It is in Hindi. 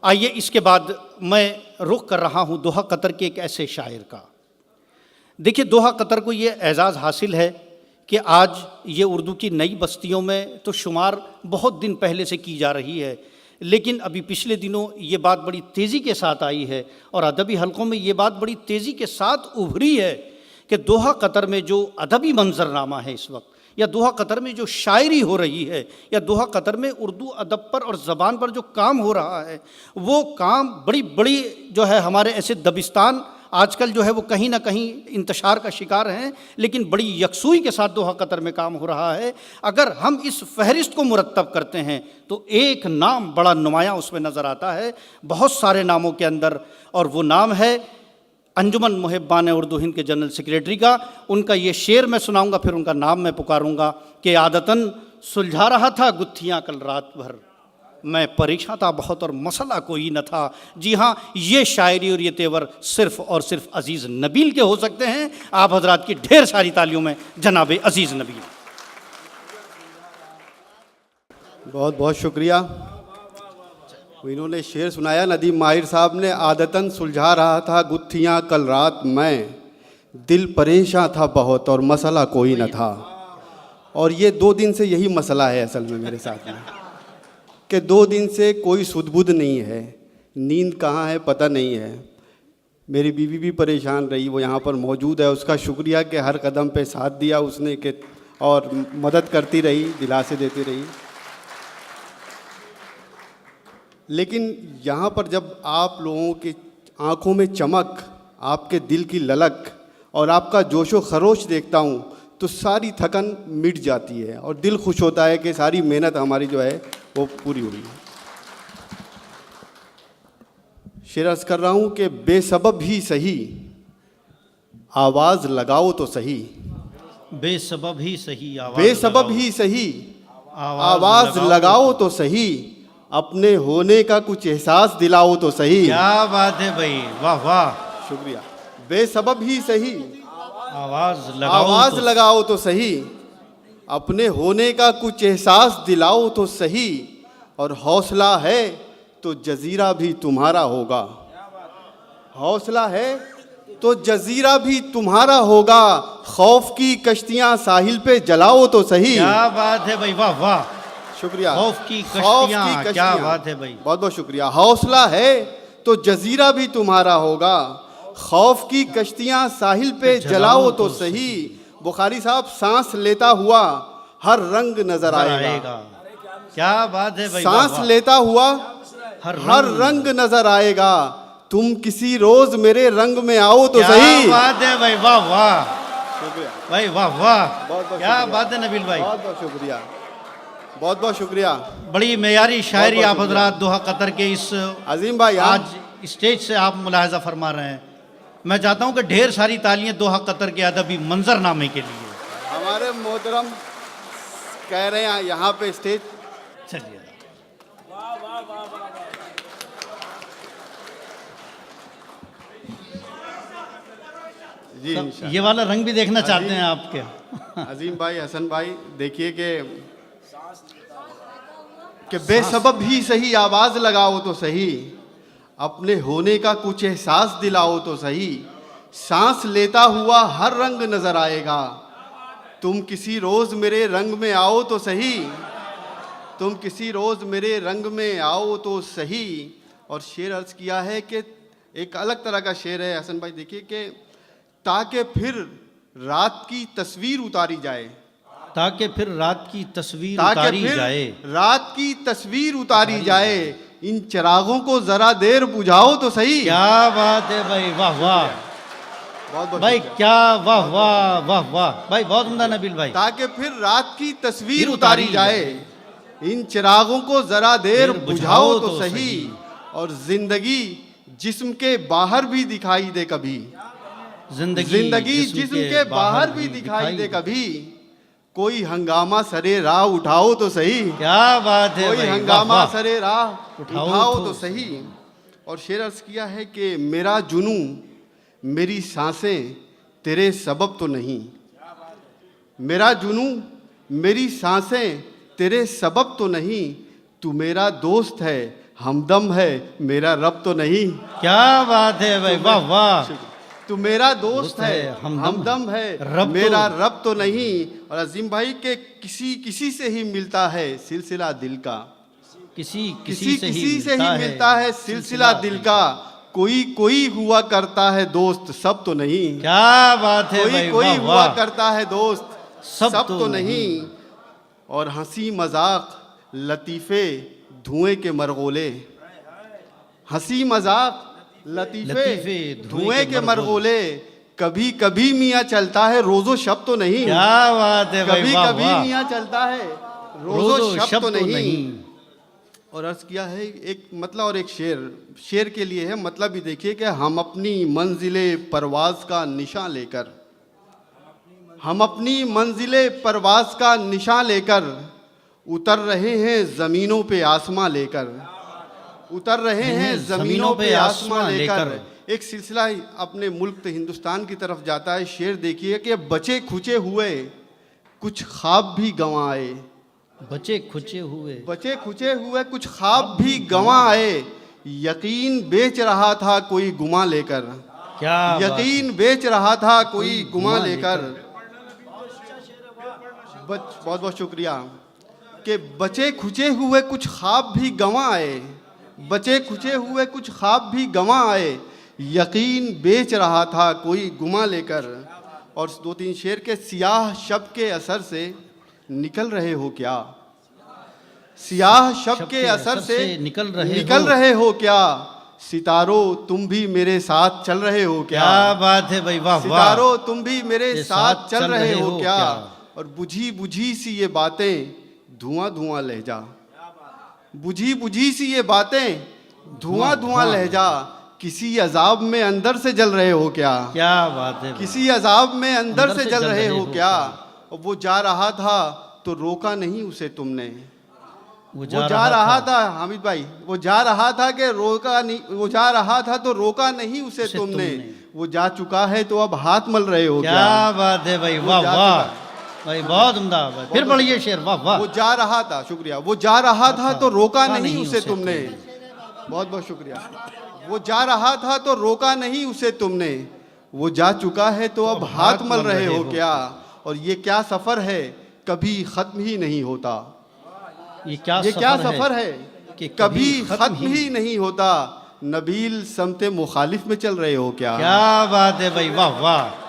आइए इसके बाद मैं रुख कर रहा हूँ दोहा कतर के एक ऐसे शायर का। देखिए, दोहा कतर को ये एजाज़ हासिल है कि आज ये उर्दू की नई बस्तियों में तो शुमार बहुत दिन पहले से की जा रही है, लेकिन अभी पिछले दिनों ये बात बड़ी तेज़ी के साथ आई है और अदबी हलकों में ये बात बड़ी तेज़ी के साथ उभरी है कि दोहा कतर में जो अदबी मंजरनामा है इस वक्त, या दोहा कतर में जो शायरी हो रही है, या दोहा कतर में उर्दू अदब पर और ज़बान पर जो काम हो रहा है, वो काम बड़ी बड़ी जो है हमारे ऐसे दबिस्तान आजकल जो है वो कहीं ना कहीं इंतशार का शिकार हैं, लेकिन बड़ी यकसुई के साथ दोहा कतर में काम हो रहा है। अगर हम इस फहरिस्त को मुरतब करते हैं तो एक नाम बड़ा नुमायाँ उसमें नज़र आता है बहुत सारे नामों के अंदर, और वो नाम है अंजुमन मुहिब्बान उर्दू हिंद के जनरल सेक्रेटरी का। उनका ये शेर मैं सुनाऊंगा, फिर उनका नाम मैं पुकारूंगा कि आदतन सुलझा रहा था गुत्थियाँ कल रात भर, मैं परेशान था बहुत और मसला कोई न था। जी हाँ, ये शायरी और ये तेवर सिर्फ़ और सिर्फ अज़ीज़ नबील के हो सकते हैं। आप हजरात की ढेर सारी तालियों में जनाब अज़ीज़ नबील। बहुत बहुत शुक्रिया। इन्होंने शेर सुनाया नदीम माहिर साहब ने, आदतन सुलझा रहा था गुत्थियाँ कल रात मैं, दिल परेशान था बहुत और मसला कोई न था। और ये 2 दिन से यही मसला है असल में मेरे साथ में, कि 2 दिन से कोई सुध-बुध नहीं है, नींद कहाँ है पता नहीं है। मेरी बीवी भी परेशान रही, वो यहाँ पर मौजूद है, उसका शुक्रिया कि हर कदम पे साथ दिया उसने कि और मदद करती रही, दिलासे देती रही। लेकिन यहाँ पर जब आप लोगों की आँखों में चमक, आपके दिल की ललक और आपका जोशो खरोश देखता हूँ तो सारी थकन मिट जाती है और दिल खुश होता है कि सारी मेहनत हमारी जो है वो पूरी हुई है। शेर अर्ज़ कर रहा हूँ कि बेसबब ही सही आवाज़ लगाओ तो सही, बेसबब ही सही बेसबब ही सही आवाज़ लगाओ तो सही, अपने होने का कुछ एहसास दिलाओ तो सही। क्या बात है भाई, वाह वाह, शुक्रिया। बेसबब ही सही आवाज़ लगाओ तो सही, अपने होने का कुछ एहसास दिलाओ तो सही, और हौसला है तो जजीरा भी तुम्हारा होगा, हौसला है तो जजीरा भी तुम्हारा होगा, खौफ की कश्तियां साहिल पे जलाओ तो सही। क्या बात है भाई, वाह वाह, शुक्रिया। खौफ की कश्तियां, क्या बात है भाई, बहुत बहुत शुक्रिया। हौसला है तो जजीरा भी तुम्हारा होगा, खौफ की कश्तियां साहिल पे जलाओ तो सही। बुखारी साहब, सांस लेता हुआ हर रंग नजर आएगा। क्या बात है भाई, सांस लेता हुआ हर रंग नजर आएगा, तुम किसी रोज मेरे रंग में आओ तो सही। क्या बात है भाई, वाह वाह, शुक्रिया भाई वाह वाह, बहुत क्या बात है नबील भाई, बहुत बहुत शुक्रिया, बहुत बहुत शुक्रिया। बड़ी मेयारी शायरी आप हजरात दोहा कतर के इस अजीम भाई आज स्टेज से आप मुलाहजा फरमा रहे हैं। मैं चाहता हूं कि ढेर सारी तालियां दोहा कतर के अदबी मंजरनामे के लिए। हमारे मोहतरम कह रहे हैं यहाँ पे स्टेज, चलिए जी, ये वाला रंग भी देखना चाहते हैं आपके। अजीम भाई, हसन भाई, देखिए कि बेसबब ही सही आवाज़ लगाओ तो सही, अपने होने का कुछ एहसास दिलाओ तो सही, सांस लेता हुआ हर रंग नजर आएगा, तुम किसी रोज़ मेरे रंग में आओ तो सही, तुम किसी रोज़ मेरे रंग में आओ तो सही। और शेर अर्ज़ किया है कि एक अलग तरह का शेर है हसन भाई, देखिए कि ताकि फिर रात की तस्वीर उतारी जाए, ताकि फिर रात की तस्वीर उतारी जाए, रात की तस्वीर उतारी जाए, इन चिरागों को जरा देर बुझाओ तो सही। क्या बात है भाई, वाह वाह, बहुत बहुत भाई क्या, वाह वाह वाह वाह भाई, बहुत उम्दा नबील भाई। ताकि फिर रात की तस्वीर उतारी जाए, इन चिरागों को जरा देर बुझाओ तो सही, और जिंदगी जिस्म के बाहर भी दिखाई दे कभी, जिंदगी जिस्म के बाहर भी दिखाई दे कभी, कोई हंगामा सरे राह उठाओ तो सही। क्या बात है, कोई हंगामा सरे राह उठाओ तो सही। और शेर अर्ज किया है कि मेरा जुनू मेरी सांसें तेरे सबब तो नहीं, मेरा जुनू मेरी सांसें तेरे सबब तो नहीं, तू मेरा दोस्त है हमदम है मेरा रब तो नहीं। क्या बात है भाई, वाह वाह। तू मेरा दोस्त है, हमदम हमदम है रब मेरा रब तो नहीं। और अजीम भाई के किसी किसी से ही मिलता है सिलसिला दिल का, किसी किसी किसी से ही मिलता है सिलसिला दिल का। कोई कोई हुआ करता है दोस्त, सब तो नहीं। क्या बात है कोई भाई, कोई वाह हुआ वाह। करता है दोस्त, सब तो नहीं। और हंसी मजाक लतीफ़े धुएं के मरगोले, हंसी मजाक लतीफ़े धुएं के मरगोले। कभी कभी मियाँ चलता है रोज़ो शब तो नहीं। क्या बात है भाई, कभी वाह कभी वाह। मियाँ चलता है रोज़ो शब तो नहीं। और अर्ज किया है एक मतलब और एक शेर के लिए है मतलब भी देखिए कि हम अपनी मंजिले परवाज़ का निशान लेकर, हम अपनी मंजिले परवाज़ का निशान लेकर उतर रहे हैं ज़मीनों पे आसमां लेकर, उतर रहे हैं ज़मीनों पे आसमां लेकर। एक सिलसिला अपने मुल्क हिंदुस्तान की तरफ जाता है। शेर देखिए कि बचे खुचे हुए कुछ ख्वाब भी गंवाए, बचे खुचे हुए, बचे खुचे हुए कुछ ख्वाब भी गंवा आए। यकीन बेच रहा था कोई गुमा लेकर, क्या यकीन बेच रहा था कोई गुमा लेकर। बहुत बहुत शुक्रिया। कि बचे खुचे हुए कुछ ख्वाब भी गंवा आए, बचे खुचे हुए कुछ ख्वाब भी गंवा आए। यकीन बेच रहा था कोई गुमा लेकर। और दो तीन शेर के सियाह शब के असर से निकल रहे हो क्या, सियाह शब के असर से निकल रहे हो क्या। सितारों तुम भी मेरे साथ चल रहे हो क्या। क्या बात है भाई, वाह वाह। सितारों तुम भी मेरे साथ चल रहे हो क्या। और बुझी बुझी सी ये बातें धुआं धुआं लहजा, बुझी बुझी सी ये बातें धुआं धुआं लहजा। किसी अजाब में अंदर से जल रहे हो क्या। क्या बात है, किसी अजाब में अंदर से जल रहे हो क्या। और वो जा रहा था तो रोका नहीं उसे तुमने, वो जा रहा था हामिद भाई, वो जा रहा था कि रोका नहीं, वो जा रहा था तो रोका नहीं उसे तुमने। वो जा चुका है तो अब हाथ मल रहे हो क्या। क्या बात है भाई, वाह वाह भाई, बहुत उम्दा। फिर पढ़िए शेर, वाह वाह। वो जा रहा था, शुक्रिया, वो जा रहा था तो रोका नहीं उसे तुमने। बहुत बहुत शुक्रिया। वो जा रहा था तो रोका नहीं उसे तुमने। वो जा चुका है तो अब हाथ मल रहे हो क्या। और ये क्या सफ़र है कभी ख़त्म ही नहीं होता। ये क्या सफ़र है कि कभी ख़त्म ही नहीं होता। नबील समते मुखालिफ में चल रहे हो क्या। क्या बात है भाई, वाह वाह।